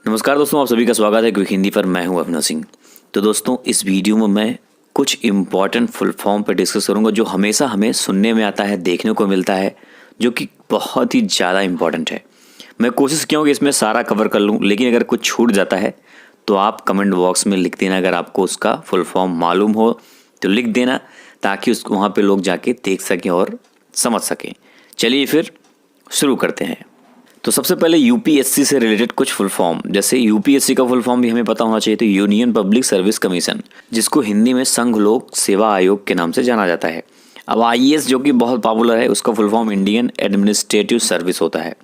नमस्कार दोस्तों, आप सभी का स्वागत है क्विक हिंदी पर। मैं हूं अभिनव सिंह। तो दोस्तों, इस वीडियो में मैं कुछ इम्पॉर्टेंट फुल फॉर्म पर डिस्कस करूंगा जो हमेशा हमें सुनने में आता है, देखने को मिलता है, जो कि बहुत ही ज़्यादा इम्पॉर्टेंट है। मैं कोशिश किया हूँ कि इसमें सारा कवर कर लूँ, लेकिन अगर कुछ छूट जाता है तो आप कमेंट बॉक्स में लिख देना। अगर आपको उसका फुल फॉर्म मालूम हो तो लिख देना, ताकि उस वहाँ पर लोग जाके देख सकें और समझ सकें। चलिए फिर शुरू करते हैं। तो सबसे पहले यूपीएससी से रिलेटेड कुछ फुल फॉर्म, जैसे यूपीएससी का फुल फॉर्म भी हमें पता होना चाहिए। तो यूनियन पब्लिक सर्विस कमीशन, जिसको हिंदी में संघ लोक सेवा आयोग के नाम से जाना जाता है। अब आईएएस जो कि बहुत पॉपुलर है, उसका full form Indian administrative service होता है।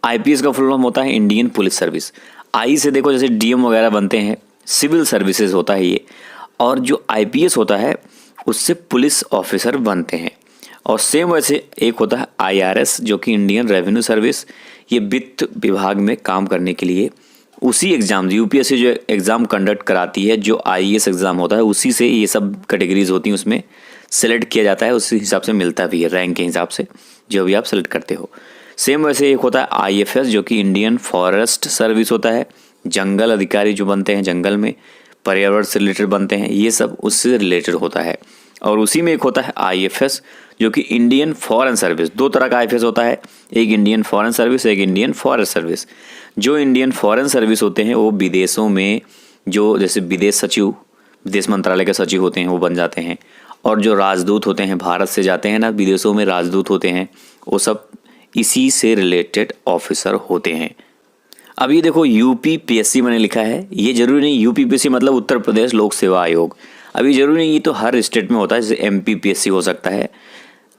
आईपीएस का फुल फॉर्म होता है इंडियन पुलिस सर्विस। आई से देखो जैसे डीएम वगैरह बनते हैं, सिविल सर्विसेज होता है ये। और जो आईपीएस होता है उससे पुलिस ऑफिसर बनते हैं। और सेम वैसे एक होता है आईआरएस, जो कि इंडियन रेवेन्यू सर्विस। ये वित्त विभाग में काम करने के लिए उसी एग्ज़ाम, यूपीएससी जो एग्ज़ाम कंडक्ट कराती है, जो आईएएस एग्ज़ाम होता है, उसी से ये सब कैटेगरीज होती हैं, उसमें सेलेक्ट किया जाता है। उसी हिसाब से मिलता भी है, रैंक के हिसाब से जो भी आप सेलेक्ट करते हो। सेम वैसे एक होता है आईएफएस, जो कि इंडियन फॉरेस्ट सर्विस होता है। जंगल अधिकारी जो बनते हैं, जंगल में पर्यावरण से रिलेटेड बनते हैं, ये सब उससे रिलेटेड होता है। और उसी में एक होता है आईएफएस, जो कि इंडियन फॉरेन सर्विस। दो तरह का आईएफएस होता है, एक इंडियन फॉरेन सर्विस, एक इंडियन फॉरेस्ट सर्विस। जो इंडियन फॉरेन सर्विस होते हैं वो विदेशों में, जो जैसे विदेश सचिव, विदेश मंत्रालय के सचिव होते हैं, वो बन जाते हैं। और जो राजदूत होते हैं, भारत से जाते हैं ना विदेशों में राजदूत होते हैं, वो सब इसी से रिलेटेड ऑफिसर होते हैं। अब ये देखो यूपीपीएससी मैंने लिखा है, ये जरूरी नहीं यूपीपीएससी मतलब उत्तर प्रदेश लोक सेवा आयोग। अभी जरूरी नहीं, ये तो हर स्टेट में होता है। जैसे एमपीपीएससी हो सकता है,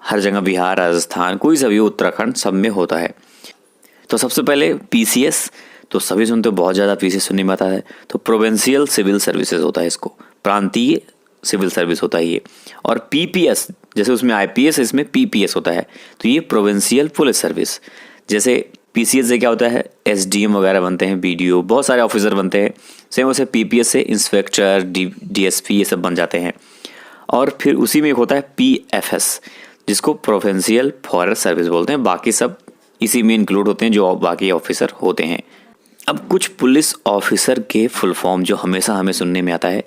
हर जगह बिहार, राजस्थान, कोई सा भी, उत्तराखंड, सब में होता है। तो सबसे पहले पीसीएस, तो सभी सुनते हो, बहुत ज़्यादा पीसीएस सुनने में आता है। तो प्रोविंशियल सिविल सर्विसेज होता है, इसको प्रांतीय सिविल सर्विस होता है ये। और पीपीएस, जैसे उसमें आईपीएस, इसमें पीपीएस होता है, तो ये प्रोविंशियल पुलिस सर्विस। जैसे पीसीएस से क्या होता है, एसडीएम वगैरह बनते हैं, बीडीओ, बहुत सारे ऑफिसर बनते हैं। सेम वैसे पीपीएस से इंस्पेक्टर, डीएसपी, ये सब बन जाते हैं। और फिर उसी में एक होता है पीएफएस, जिसको प्रोविंशियल फॉरेस्ट सर्विस बोलते हैं। बाकी सब इसी में इंक्लूड होते हैं, जो बाकी ऑफिसर होते हैं। अब कुछ पुलिस ऑफिसर के फुल फॉर्म जो हमेशा हमें सुनने में आता है,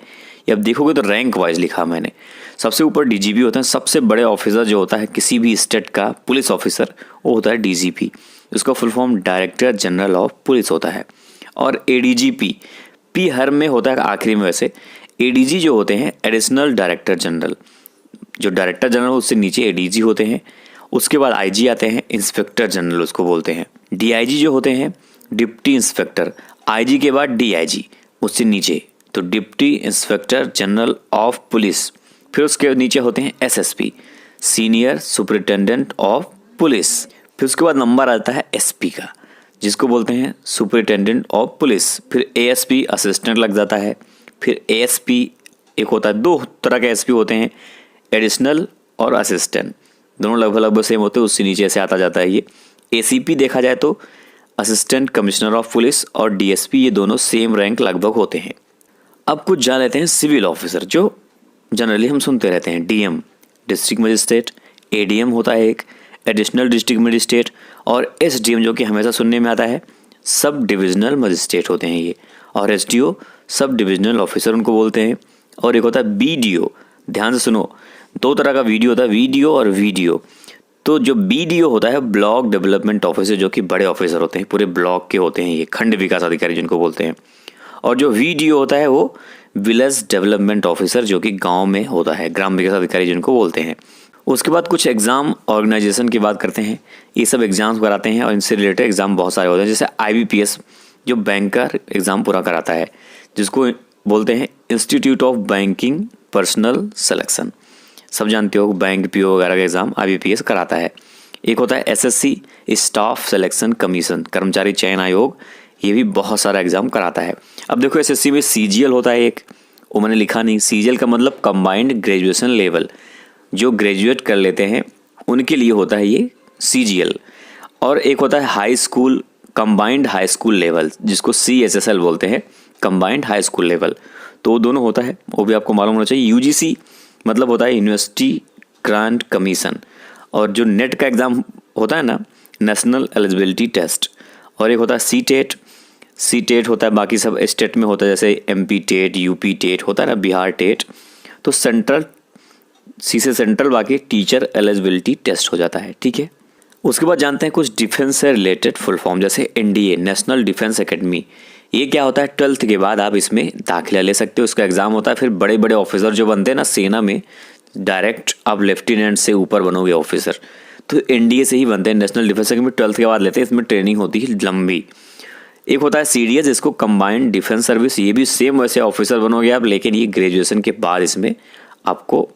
ये अब देखोगे तो रैंक वाइज लिखा मैंने। सबसे ऊपर डीजीपी होता है, सबसे बड़े ऑफिसर जो होता है किसी भी स्टेट का पुलिस ऑफिसर, वो होता है डीजीपी। उसका full form director general of police होता है। और एडीजीपी, पी हर में होता है आखिरी में। वैसे एडीजी जो होते हैं, एडिशनल डायरेक्टर जनरल, जो डायरेक्टर जनरल उससे नीचे एडीजी होते हैं। उसके बाद आईजी आते हैं, इंस्पेक्टर जनरल उसको बोलते हैं। डीआईजी जो होते हैं, डिप्टी इंस्पेक्टर। आईजी के बाद डीआईजी, उससे नीचे तो deputy inspector general of police. फिर उसके नीचे होते हैं SSP, senior superintendent of police. फिर उसके बाद नंबर आता है एसपी का, जिसको बोलते हैं सुपरिटेंडेंट ऑफ पुलिस। फिर एएसपी असिस्टेंट लग जाता है। फिर एएसपी एक होता है, दो तरह के एसपी होते हैं, एडिशनल और असिस्टेंट, दोनों लगभग सेम होते हैं। उससे नीचे से आता जाता है ये एसीपी। देखा जाए तो असिस्टेंट कमिश्नर ऑफ पुलिस और डीएसपी, ये दोनों सेम रैंक लगभग होते हैं। अब कुछ जान लेते हैं सिविल ऑफिसर, जो जनरली हम सुनते रहते हैं। डीएम डिस्ट्रिक्ट मजिस्ट्रेट, एडीएम होता है एक, एडिशनल डिस्ट्रिक्ट मजिस्ट्रेट। और एसडीएम जो कि हमेशा सुनने में आता है, सब डिविजनल मजिस्ट्रेट होते हैं ये। और एसडीओ सब डिविजनल ऑफिसर उनको बोलते हैं। और एक होता है बीडीओ, ध्यान से सुनो, दो तरह का वीडियो होता है, वीडियो और वीडियो। तो जो बीडीओ होता है ब्लॉक डेवलपमेंट ऑफिसर, जो कि बड़े ऑफिसर होते हैं, पूरे ब्लॉक के होते हैं ये, खंड विकास अधिकारी जिनको बोलते हैं। और जो वीडीओ होता है वो विलेज डेवलपमेंट ऑफिसर, जो कि गांव में होता है, ग्राम विकास अधिकारी जिनको बोलते हैं। उसके बाद कुछ एग्जाम ऑर्गेनाइजेशन की बात करते हैं। ये सब एग्जाम्स कराते हैं और इनसे रिलेटेड एग्जाम बहुत सारे होते हैं। जैसे आईबीपीएस, जो बैंक का एग्जाम पूरा कराता है, जिसको बोलते हैं institute of banking personal selection. सब जानते हो, बैंक पीओ वगैरह का एग्जाम आईबीपीएस कराता है। एक होता है एसएससी, स्टाफ सिलेक्शन कमीशन, कर्मचारी चयन आयोग, ये भी बहुत सारा एग्जाम कराता है। अब देखो एसएससी में सीजीएल होता है एक, वो मैंने लिखा नहीं। सीजीएल का मतलब कंबाइंड ग्रेजुएशन लेवल, जो ग्रेजुएट कर लेते हैं उनके लिए होता है ये सीजीएल। और एक होता है high school, combined high school level, जिसको सीएचएसएल बोलते हैं, कंबाइंड हाई स्कूल लेवल। तो वो दोनों होता है, वो भी आपको मालूम होना चाहिए। यूजीसी मतलब होता है यूनिवर्सिटी ग्रांट कमीशन। और जो नेट का एग्ज़ाम होता है ना, नेशनल एलिजिबिलिटी टेस्ट। और एक होता है सीटेट, सी टेट होता है, बाकी सब स्टेट में होता है, जैसे MP टेट, UP टेट होता है ना, बिहार टेट। तो सेंट्रल, सी से सेंट्रल, बाकी टीचर एलिजिबिलिटी टेस्ट हो जाता है, ठीक है। उसके बाद जानते हैं कुछ डिफेंस से रिलेटेड फुल फॉर्म, जैसे NDA, नेशनल डिफेंस एकेडमी। ये क्या होता है, 12th के बाद आप इसमें दाखिला ले सकते हो, उसका एग्ज़ाम होता है। फिर बड़े बड़े ऑफिसर जो बनते हैं ना सेना में, डायरेक्ट आप लेफ्टिनेंट से ऊपर बनोगे ऑफिसर, तो NDA से ही बनते हैं, नेशनल डिफेंस एकेडमी 12th के बाद लेते हैं। इसमें ट्रेनिंग होती है लंबी। एक होता है CDS, जिसको कंबाइंड डिफेंस सर्विस, ये भी सेम वैसे ऑफिसर बनोगे आप, लेकिन ये ग्रेजुएशन के बाद इसमें आपको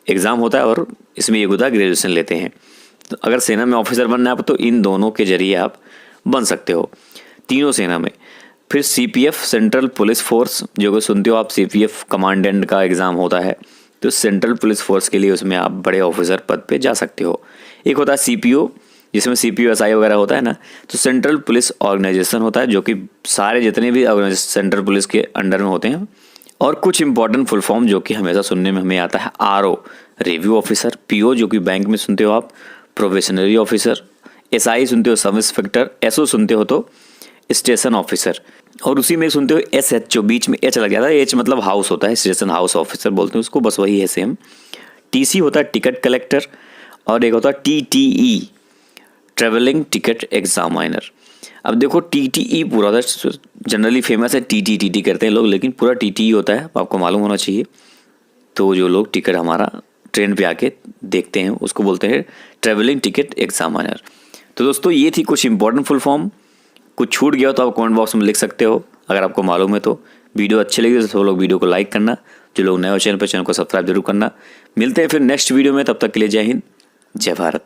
एग्ज़ाम होता है और इसमें ये होता है ग्रेजुएशन लेते हैं। तो अगर सेना में ऑफिसर बनना है आप, तो इन दोनों के जरिए आप बन सकते हो, तीनों सेना में। फिर CPF, सेंट्रल पुलिस फोर्स, जो कि सुनते हो आप, CPF कमांडेंट का एग्ज़ाम होता है, तो सेंट्रल पुलिस फोर्स के लिए उसमें आप बड़े ऑफिसर पद पे जा सकते हो। एक होता है CPO, जिसमें CPO-SI वगैरह होता है ना, तो सेंट्रल पुलिस ऑर्गेनाइजेशन होता है, जो कि सारे जितने भी ऑर्गेनाइजेशन सेंट्रल पुलिस के अंडर में होते हैं। और कुछ इंपॉर्टेंट फुल फॉर्म जो कि हमेशा सुनने में हमें आता है, RO, रिव्यू ऑफिसर, PO जो कि बैंक में सुनते हो आप, प्रोबेशनरी ऑफिसर, SI सुनते हो सब इंस्पेक्टर, SO सुनते हो तो स्टेशन ऑफिसर, और उसी में सुनते हो SH, जो बीच में H लग जाता है, H मतलब हाउस होता है, स्टेशन हाउस ऑफिसर बोलते हैं उसको, बस वही है सेम। TC होता है टिकट कलेक्टर, और एक होता है TTE, ट्रेवलिंग टिकट एग्जामिनर। अब देखो TTE पूरा होता है, जनरली फेमस है TT करते हैं लोग, लेकिन पूरा TTE होता है, आपको मालूम होना चाहिए। तो जो लोग टिकट हमारा ट्रेन पे आके देखते हैं उसको बोलते हैं ट्रेवलिंग टिकट एग्जामिनर। तो दोस्तों ये थी कुछ इंपॉर्टेंट फुल फॉर्म। कुछ छूट गया तो आप कमेंट बॉक्स में लिख सकते हो, अगर आपको मालूम है तो। वीडियो अच्छी लगी तो सब लोग वीडियो को लाइक करना, जो लोग नए हो चैनल पर, चैनल को सब्सक्राइब जरूर करना। मिलते हैं फिर नेक्स्ट वीडियो में, तब तक के लिए जय हिंद, जय भारत।